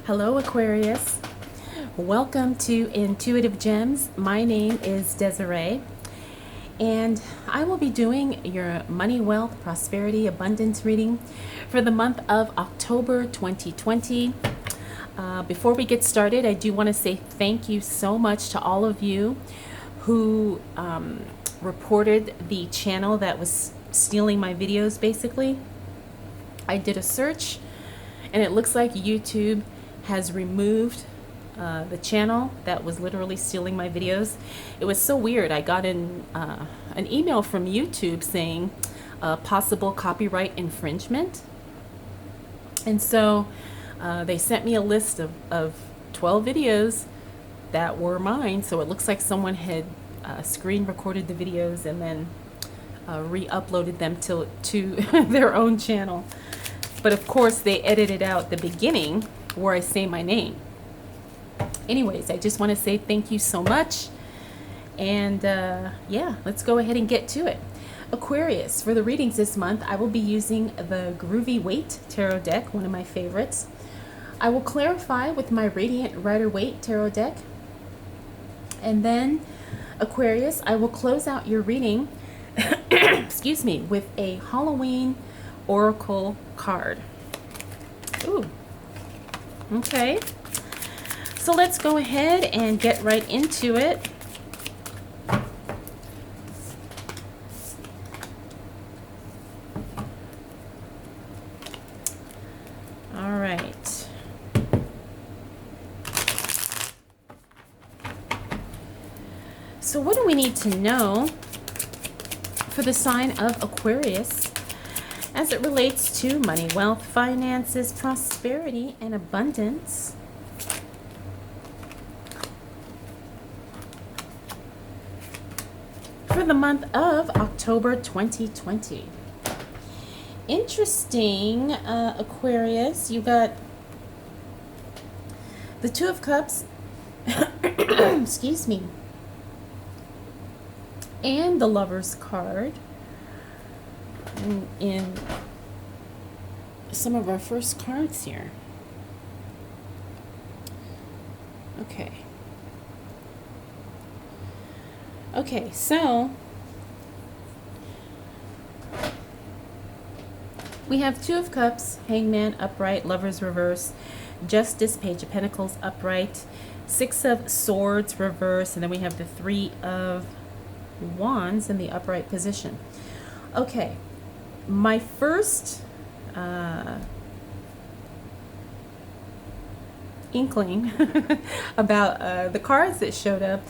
Hello, Aquarius. Welcome to Intuitive Gems. My name is Desiree, and I will be doing your money, wealth, prosperity, abundance reading for the month of October 2020. Before we get started, I do want to say thank you so much to all of you who reported the channel that was stealing my videos, basically. I did a search, and it looks like YouTube has removed the channel that was literally stealing my videos. It was so weird. I got an email from YouTube saying possible copyright infringement. And so they sent me a list of 12 videos that were mine. So it looks like someone had screen recorded the videos and then re-uploaded them to their own channel. But of course, they edited out the beginning where I say my name. Anyways, I just want to say thank you so much. And yeah, let's go ahead and get to it. Aquarius, for the readings this month, I will be using the Groovy Waite tarot deck, one of my favorites. I will clarify with my Radiant Rider-Waite tarot deck. And then, Aquarius, I will close out your reading excuse me, with a Halloween Oracle card. Ooh. Okay. So let's go ahead and get right into it. All right. So what do we need to know for the sign of Aquarius as it relates to money, wealth, finances, prosperity, and abundance? For the month of October 2020. Interesting, Aquarius, you got the Two of Cups, excuse me, and the Lover's card in some of our first cards here. Okay, so we have Two of Cups, Hangman upright, Lovers reverse, Justice, Page of Pentacles upright, Six of Swords reverse, and then we have the Three of Wands in the upright position. Okay, my first inkling about the cards that showed up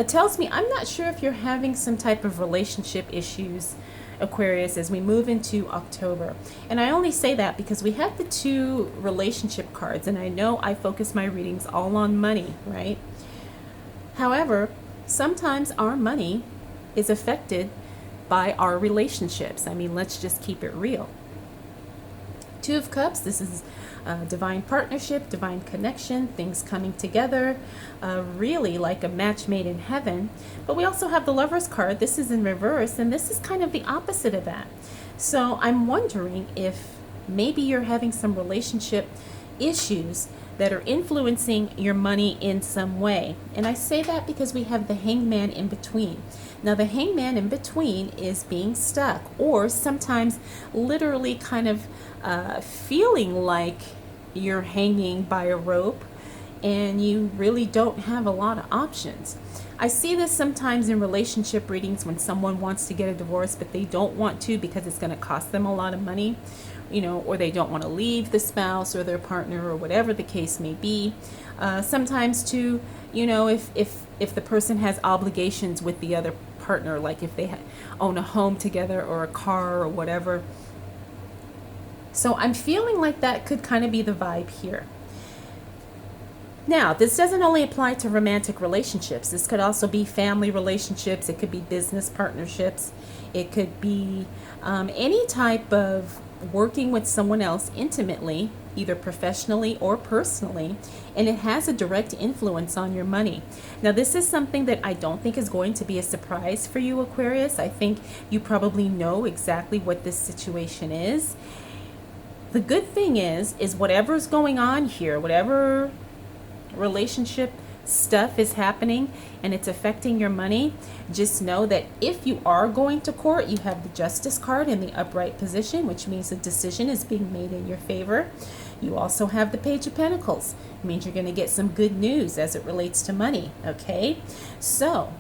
tells me I'm not sure if you're having some type of relationship issues, Aquarius, as we move into October. And I only say that because we have the two relationship cards, and I know I focus my readings all on money, right? However, sometimes our money is affected by our relationships. I mean, let's just keep it real. Two of Cups, this is divine partnership, divine connection, things coming together, really like a match made in heaven. But we also have the Lover's card. This is in reverse, and this is kind of the opposite of that. So I'm wondering if maybe you're having some relationship issues that are influencing your money in some way. And I say that because we have the Hangman in between. Now, the Hangman in between is being stuck, or sometimes literally kind of feeling like you're hanging by a rope and you really don't have a lot of options. I see this sometimes in relationship readings when someone wants to get a divorce, but they don't want to because it's going to cost them a lot of money, you know, or they don't want to leave the spouse or their partner or whatever the case may be. Sometimes too, you know, if the person has obligations with the other partner, like if they own a home together or a car or whatever. So I'm feeling like that could kind of be the vibe here. Now, this doesn't only apply to romantic relationships. This could also be family relationships. It could be business partnerships. It could be any type of working with someone else intimately, either professionally or personally, and it has a direct influence on your money. Now, this is something that I don't think is going to be a surprise for you, Aquarius. I think you probably know exactly what this situation is. the good thing is whatever's going on here, whatever relationship stuff is happening and it's affecting your money, just know that if you are going to court, you have the Justice card in the upright position, which means the decision is being made in your favor. You also have the Page of Pentacles. It means you're going to get some good news as it relates to money, okay? So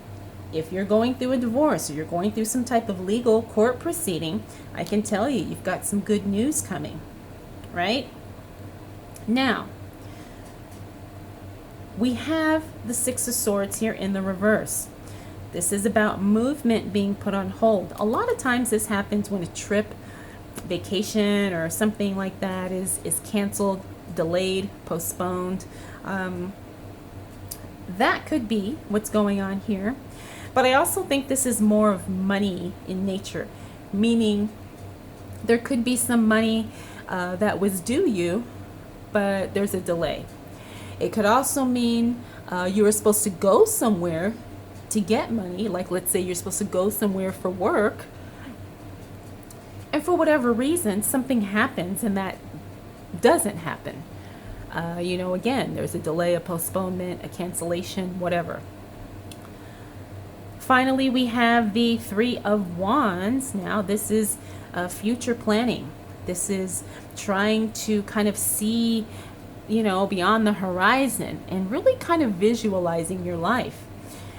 if you're going through a divorce or you're going through some type of legal court proceeding, I can tell you, you've got some good news coming, right? Now, we have the Six of Swords here in the reverse. This is about movement being put on hold. A lot of times this happens when a trip, vacation, or something like that is canceled, delayed, postponed. That could be what's going on here. But I also think this is more of money in nature, meaning there could be some money that was due you, but there's a delay. It could also mean you were supposed to go somewhere to get money. Like, let's say you're supposed to go somewhere for work, and for whatever reason, something happens and that doesn't happen. Again, there's a delay, a postponement, a cancellation, whatever. Finally, we have the Three of Wands. Now, this is future planning. This is trying to kind of see beyond the horizon and really kind of visualizing your life.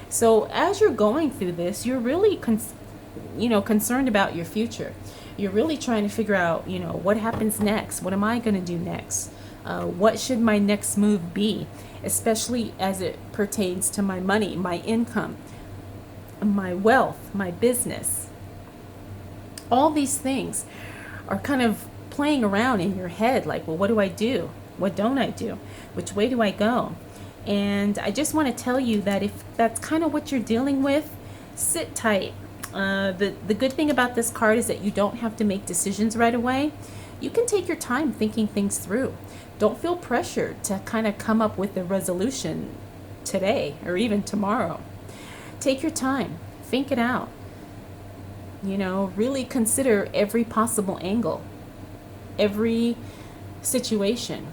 So as you're going through this, you're really concerned about your future. You're really trying to figure out, what happens next? What am I going to do next? What should my next move be? Especially as it pertains to my money, my income, my wealth, my business. All these things are kind of playing around in your head like, well, what do I do? What don't I do? Which way do I go? And I just want to tell you that if that's kind of what you're dealing with, sit tight. The good thing about this card is that you don't have to make decisions right away. You can take your time thinking things through. Don't feel pressured to kind of come up with a resolution today or even tomorrow. Take your time. Think it out. Really consider every possible angle, every situation.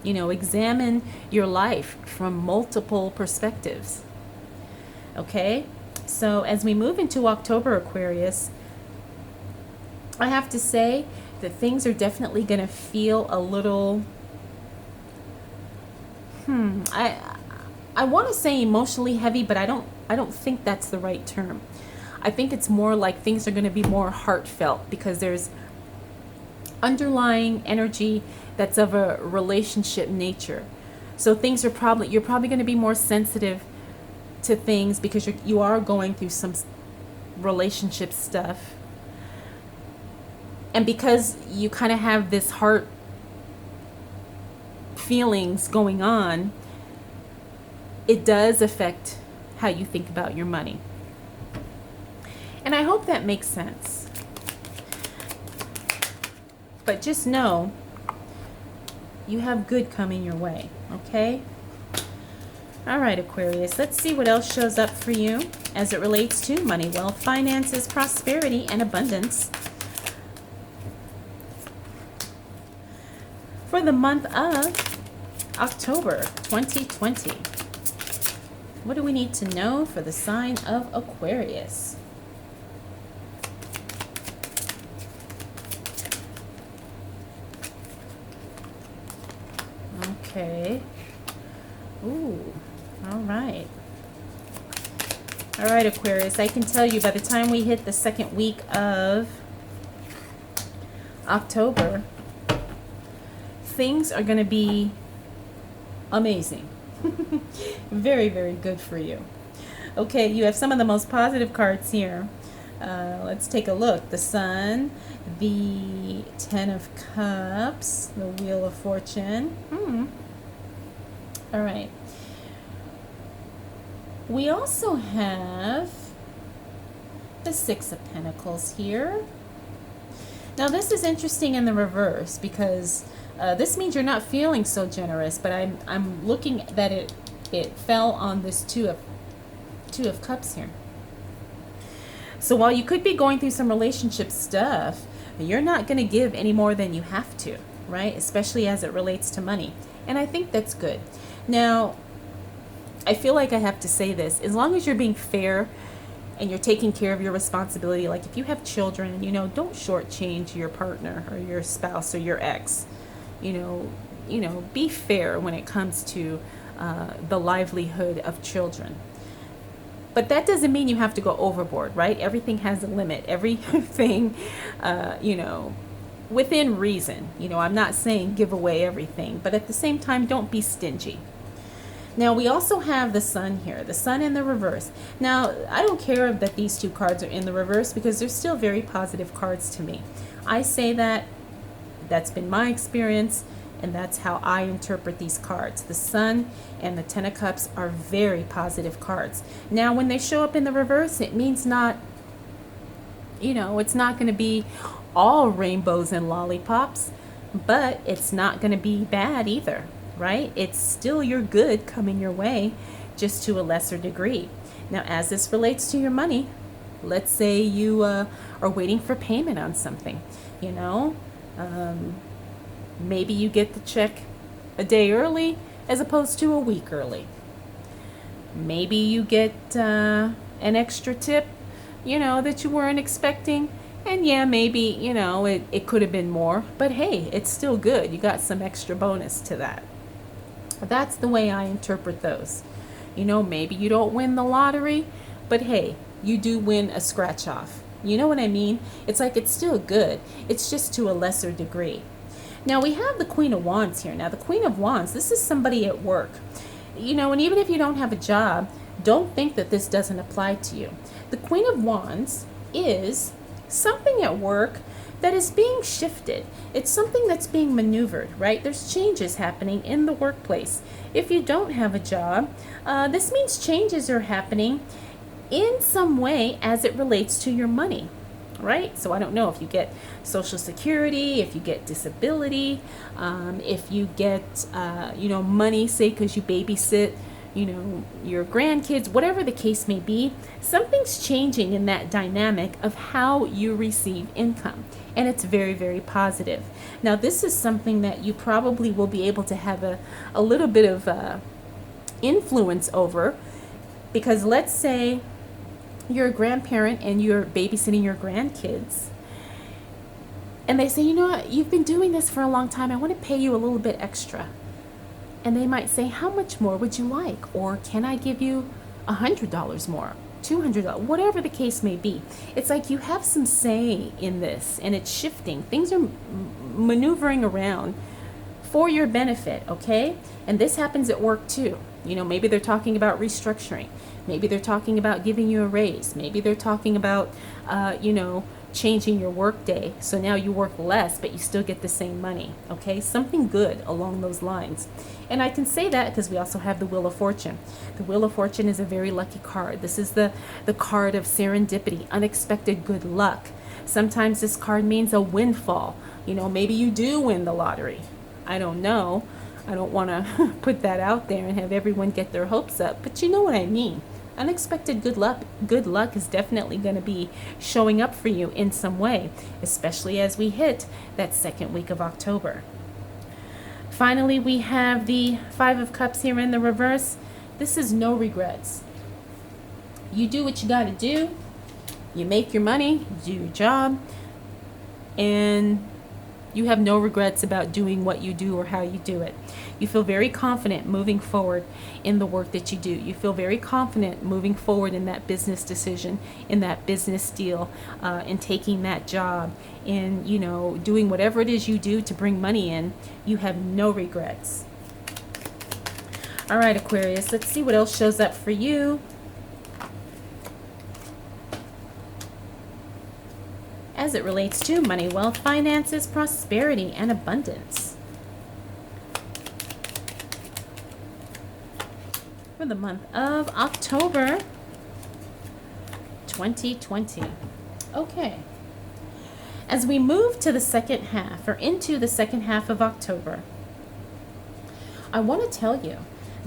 Examine your life from multiple perspectives. Okay? So as we move into October, Aquarius, I have to say that things are definitely going to feel a little, I want to say emotionally heavy, but I don't think that's the right term. I think it's more like things are going to be more heartfelt because there's underlying energy that's of a relationship nature. So you're probably going to be more sensitive to things because you are going through some relationship stuff. And because you kind of have this heart feelings going on, it does affect how you think about your money. And I hope that makes sense. But just know you have good coming your way, okay? All right, Aquarius, let's see what else shows up for you as it relates to money, wealth, finances, prosperity, and abundance for the month of October 2020. What do we need to know for the sign of Aquarius? Okay. Ooh, all right. All right, Aquarius, I can tell you by the time we hit the second week of October, things are going to be amazing. Very, very good for you. Okay, you have some of the most positive cards here. Let's take a look. The Sun, the Ten of Cups, the Wheel of Fortune. All right. We also have the Six of Pentacles here. Now this is interesting in the reverse because this means you're not feeling so generous, but I'm looking that it fell on this Two of Cups here. So while you could be going through some relationship stuff, you're not going to give any more than you have to, right? Especially as it relates to money. And I think that's good. Now, I feel like I have to say this. As long as you're being fair and you're taking care of your responsibility, like if you have children, don't shortchange your partner or your spouse or your ex. Be fair when it comes to the livelihood of children. But that doesn't mean you have to go overboard, right? Everything has a limit. Everything, within reason. I'm not saying give away everything, but at the same time, don't be stingy. Now, we also have the sun here, the sun in the reverse. Now, I don't care that these two cards are in the reverse because they're still very positive cards to me. I say that's been my experience, and that's how I interpret these cards. The sun and the Ten of Cups are very positive cards. Now, when they show up in the reverse, it means it's not going to be all rainbows and lollipops, but it's not going to be bad either, right? It's still your good coming your way, just to a lesser degree. Now, as this relates to your money, let's say you are waiting for payment on something, maybe you get the check a day early as opposed to a week early. Maybe you get an extra tip, that you weren't expecting. And yeah, maybe, it could have been more. But hey, it's still good. You got some extra bonus to that. That's the way I interpret those. Maybe you don't win the lottery, but hey, you do win a scratch off. You know what I mean? It's like it's still good. It's just to a lesser degree. Now, we have the Queen of Wands here. Now, the Queen of Wands, this is somebody at work. And even if you don't have a job, don't think that this doesn't apply to you. The Queen of Wands is something at work that is being shifted. It's something that's being maneuvered, right? There's changes happening in the workplace. If you don't have a job, this means changes are happening in some way as it relates to your money. Right? So I don't know if you get Social Security, if you get disability, if you get, money, say, because you babysit, your grandkids, whatever the case may be, something's changing in that dynamic of how you receive income. And it's very, very positive. Now, this is something that you probably will be able to have a little bit of influence over, because let's say you're a grandparent and you're babysitting your grandkids, and they say, what, you've been doing this for a long time, I want to pay you a little bit extra. And they might say, how much more would you like? Or can I give you $100 more, $200, whatever the case may be. It's like you have some say in this, and it's shifting. Things are maneuvering around for your benefit, okay? And this happens at work too. Maybe they're talking about restructuring. Maybe they're talking about giving you a raise. Maybe they're talking about, changing your work day. So now you work less, but you still get the same money, okay? Something good along those lines. And I can say that because we also have the Wheel of Fortune. The Wheel of Fortune is a very lucky card. This is the card of serendipity, unexpected good luck. Sometimes this card means a windfall. Maybe you do win the lottery. I don't know. I don't want to put that out there and have everyone get their hopes up, but you know what I mean. Unexpected good luck is definitely going to be showing up for you in some way, especially as we hit that second week of October. Finally, we have the Five of Cups here in the reverse. This is no regrets. You do what you got to do. You make your money, you do your job, and you have no regrets about doing what you do or how you do it. You feel very confident moving forward in the work that you do. You feel very confident moving forward in that business decision, in that business deal, in taking that job, in, doing whatever it is you do to bring money in. You have no regrets. All right, Aquarius, let's see what else shows up for you. As it relates to money, wealth, finances, prosperity, and abundance. For the month of October 2020. Okay. As we move to the second half, or into the second half of October, I want to tell you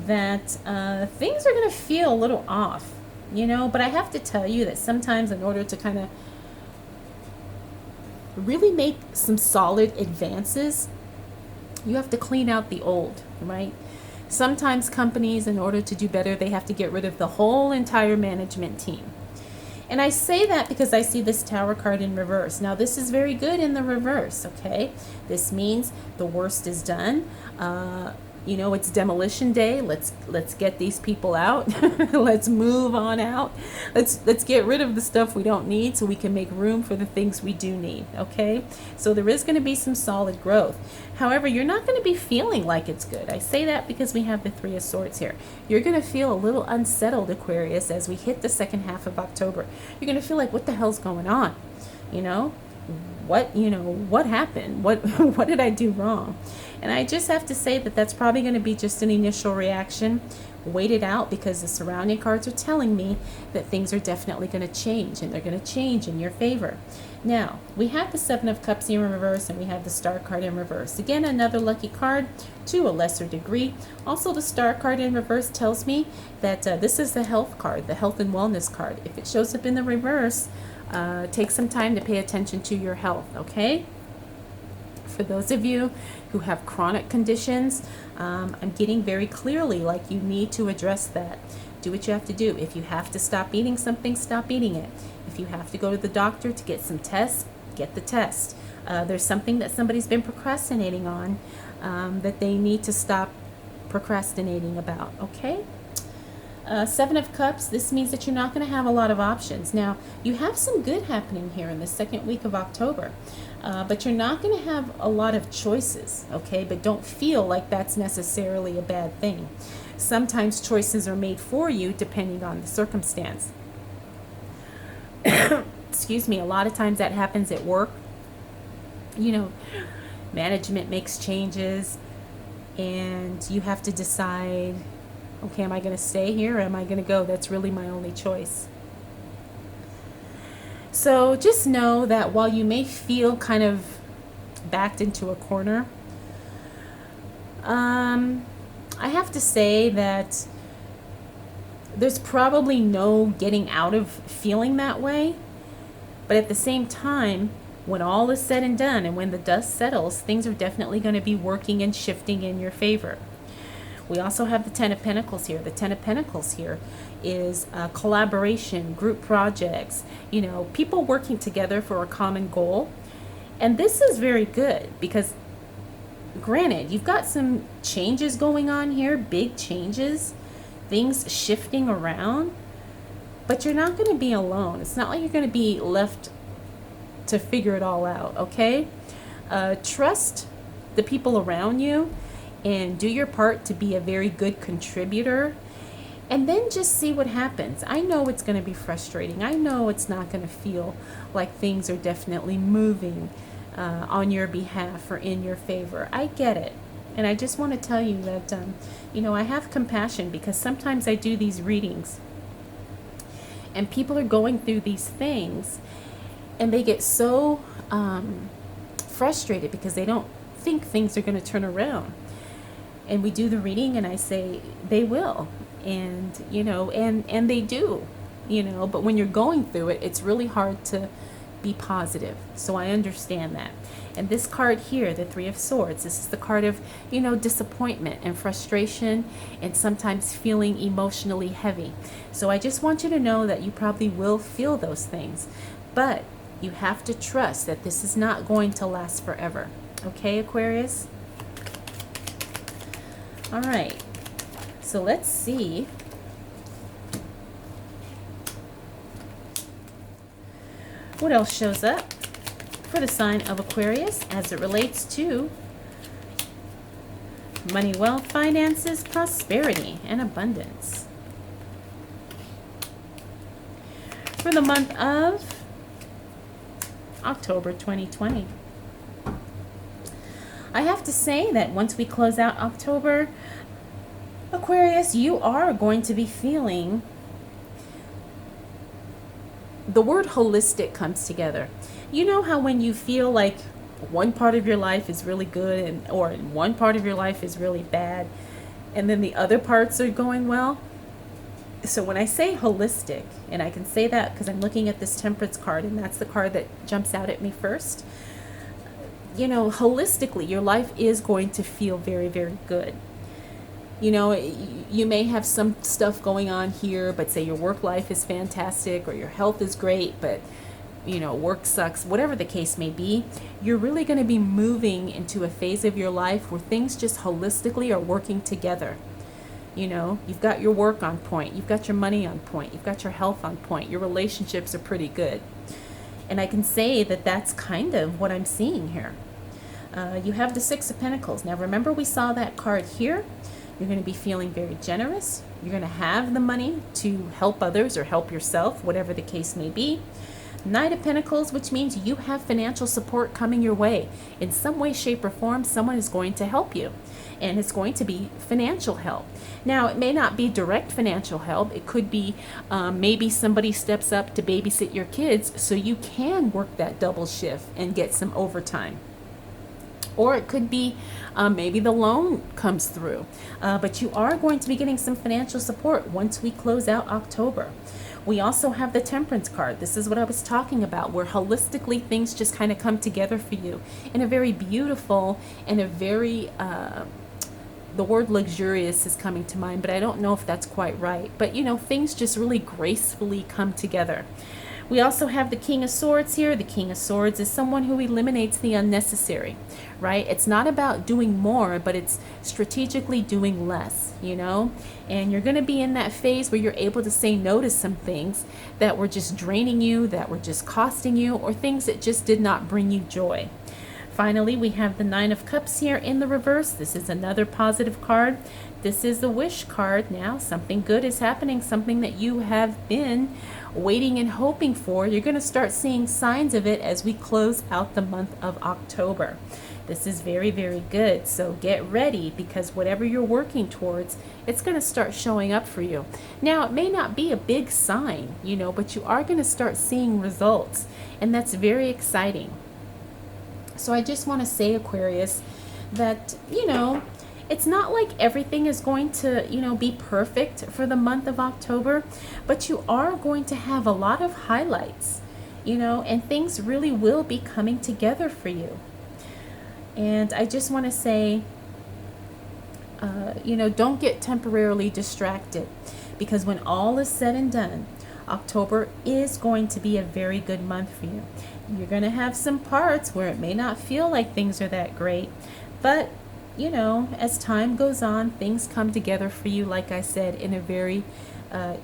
that things are going to feel a little off, but I have to tell you that sometimes in order to kind of really make some solid advances, you have to clean out the old, right? Sometimes companies, in order to do better, they have to get rid of the whole entire management team. And I say that because I see this Tower card in reverse. Now, this is very good in the reverse, okay? This means the worst is done. It's demolition day. Let's get these people out. Let's move on out. Let's get rid of the stuff we don't need so we can make room for the things we do need, okay? So there is going to be some solid growth. However, you're not going to be feeling like it's good. I say that because we have the Three of Swords here. You're going to feel a little unsettled, Aquarius, as we hit the second half of October. You're going to feel like, what the hell's going on? What happened? What did I do wrong? And I just have to say that that's probably going to be just an initial reaction. Wait it out, because the surrounding cards are telling me that things are definitely going to change, and they're going to change in your favor. Now, we have the Seven of Cups in reverse, and we have the Star card in reverse. Again, another lucky card to a lesser degree. Also, the Star card in reverse tells me that this is the health card, the health and wellness card. If it shows up in the reverse, take some time to pay attention to your health, okay? For those of you who have chronic conditions, I'm getting very clearly like you need to address that. Do what you have to do. If you have to stop eating something, stop eating it. If you have to go to the doctor to get some tests, get the test. There's something that somebody's been procrastinating on that they need to stop procrastinating about, okay? Seven of Cups, this means that you're not going to have a lot of options. Now, you have some good happening here in the second week of October, but you're not going to have a lot of choices, okay? But don't feel like that's necessarily a bad thing. Sometimes choices are made for you depending on the circumstance. Excuse me, a lot of times that happens at work. Management makes changes, and you have to decide, okay, am I going to stay here or am I going to go? That's really my only choice. So just know that while you may feel kind of backed into a corner, I have to say that there's probably no getting out of feeling that way. But at the same time, when all is said and done and when the dust settles, things are definitely going to be working and shifting in your favor. We also have the Ten of Pentacles here. The Ten of Pentacles here is collaboration, group projects, people working together for a common goal. And this is very good because, granted, you've got some changes going on here, big changes, things shifting around, but you're not going to be alone. It's not like you're going to be left to figure it all out, okay? Trust the people around you and do your part to be a very good contributor, and then just see what happens. I know it's going to be frustrating. I know it's not going to feel like things are definitely moving on your behalf or in your favor. I get it. And I just want to tell you that, I have compassion, because sometimes I do these readings and people are going through these things and they get so frustrated because they don't think things are going to turn around. And we do the reading and I say they will, and and they do, but when you're going through it, it's really hard to be positive. So I understand that. And this card here, the Three of Swords, this is the card of disappointment and frustration, and sometimes feeling emotionally heavy. So I just want you to know that you probably will feel those things, but you have to trust that this is not going to last forever. Okay, Aquarius? All right, so let's see what else shows up for the sign of Aquarius as it relates to money, wealth, finances, prosperity, and abundance for the month of October 2020. I have to say that once we close out October, Aquarius, you are going to be feeling, the word holistic comes together. You know how when you feel like one part of your life is really good or one part of your life is really bad, and then the other parts are going well? So when I say holistic, and I can say that because I'm looking at this Temperance card, and that's the card that jumps out at me first. You know, holistically, your life is going to feel very, very good. You know, you may have some stuff going on here, but say your work life is fantastic or your health is great, but you know, work sucks, whatever the case may be, you're really going to be moving into a phase of your life where things just holistically are working together. You know, you've got your work on point, you've got your money on point, you've got your health on point, your relationships are pretty good. And I can say that that's kind of what I'm seeing here. You have the Six of Pentacles. Now remember, we saw that card here. You're going to be feeling very generous. You're going to have the money to help others or help yourself, whatever the case may be. Knight of Pentacles, which means you have financial support coming your way. In some way, shape, or form, someone is going to help you. And it's going to be financial help. Now, it may not be direct financial help. It could be maybe somebody steps up to babysit your kids so you can work that double shift and get some overtime. Or it could be maybe the loan comes through. But you are going to be getting some financial support once we close out October. We also have the Temperance card. This is what I was talking about, where holistically things just kind of come together for you in a very beautiful and a very, the word luxurious is coming to mind, but I don't know if that's quite right. But, you know, things just really gracefully come together. We also have the King of Swords here. The King of Swords is someone who eliminates the unnecessary, right? It's not about doing more, but it's strategically doing less, you know? And you're going to be in that phase where you're able to say no to some things that were just draining you, that were just costing you, or things that just did not bring you joy. Finally, we have the Nine of Cups here in the reverse. This is another positive card. This is the Wish card. Now, something good is happening, something that you have been waiting and hoping for. You're going to start seeing signs of it as we close out the month of October. This is very, very good. So get ready, because whatever you're working towards, it's going to start showing up for you. Now, it may not be a big sign, you know, but you are going to start seeing results, and that's very exciting. So I just want to say, Aquarius, that, you know, it's not like everything is going to, you know, be perfect for the month of October, but you are going to have a lot of highlights, you know, and things really will be coming together for you. And I just want to say, you know, don't get temporarily distracted, because when all is said and done, October is going to be a very good month for you. You're going to have some parts where it may not feel like things are that great, but you know, as time goes on, things come together for you, like I said, in a very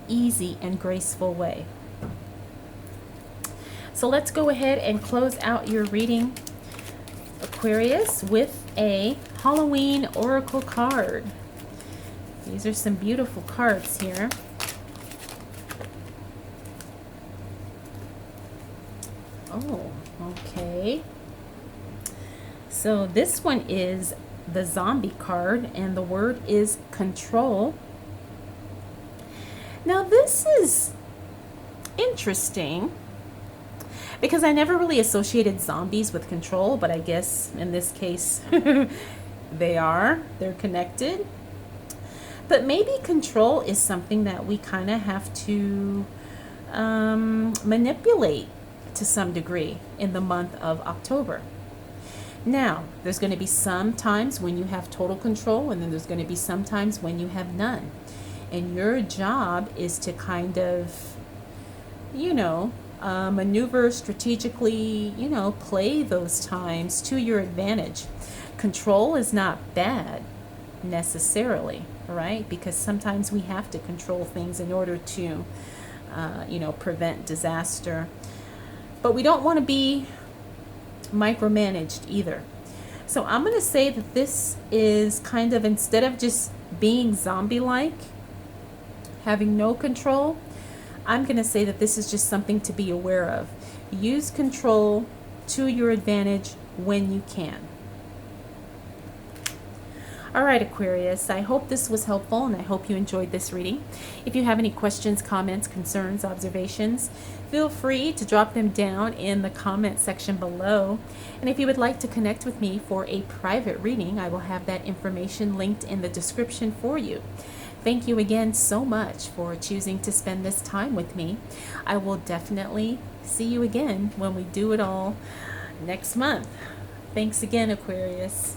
easy and graceful way. So let's go ahead and close out your reading, Aquarius, with a Halloween Oracle card. These are some beautiful cards here. Oh, okay. So this one is the Zombie card, and the word is control. Now this is interesting because I never really associated zombies with control, but I guess in this case they're connected. But maybe control is something that we kind of have to manipulate to some degree in the month of October. Now, there's going to be some times when you have total control, and then there's going to be some times when you have none. And your job is to kind of, you know, maneuver strategically, you know, play those times to your advantage. Control is not bad necessarily, right? Because sometimes we have to control things in order to, you know, prevent disaster. But we don't want to be micromanaged either. So I'm going to say that this is kind of, instead of just being zombie-like, having no control, I'm going to say that this is just something to be aware of. Use control to your advantage when you can. All right, Aquarius, I hope this was helpful, and I hope you enjoyed this reading. If you have any questions, comments, concerns, observations, feel free to drop them down in the comment section below. And if you would like to connect with me for a private reading, I will have that information linked in the description for you. Thank you again so much for choosing to spend this time with me. I will definitely see you again when we do it all next month. Thanks again, Aquarius.